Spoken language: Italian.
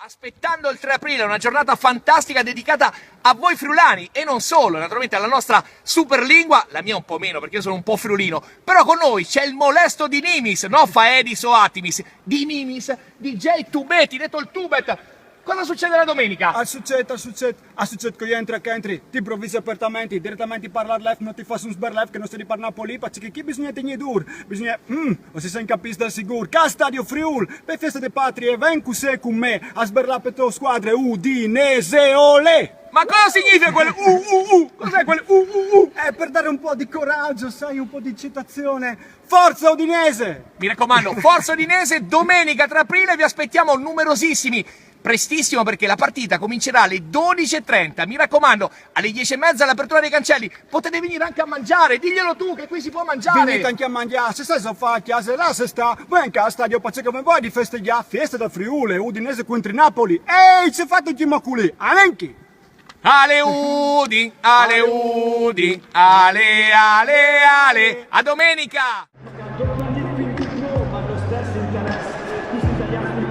Aspettando il 3 aprile, una giornata fantastica dedicata a voi friulani e non solo, naturalmente alla nostra superlingua, la mia un po' meno perché io sono un po' friulino, però con noi c'è il molesto di Nimis, non Faedis o Atimis, di Nimis, DJ Tubeti, detto il Tubet. Cosa succede la domenica? A succede che entri, ti improvvisi apertamente, direttamente parlare live, non ti fai un sber live che non stai di parlare polipa, perché qui bisogna tenere duro, bisogna, o se sei in capisco del sicuro, che Stadio Friul, per festa di patria, ven con sé con me, a sberlare per le squadre, Udinese, olè! Ma cosa significa quel Cos'è quel È per dare un po' di coraggio, sai, un po' di eccitazione. Forza Udinese! Mi raccomando, Forza Udinese, domenica 3 aprile vi aspettiamo numerosissimi. Prestissimo perché la partita comincerà alle 12:30. Mi raccomando, alle 10:30 l'apertura dei cancelli. Potete venire anche a mangiare, diglielo tu che qui si può mangiare. Venite anche a mangiare, se stai a fare a casa, là se sta, vai anche a stadio, faccio come vuoi di festeggiare, festa da Friuli, Udinese contro Napoli. Ehi, ci fate il maculi, alenchi! Ale Udi, ale Udi, ale, a domenica! Lo stesso interesse, questi italiani,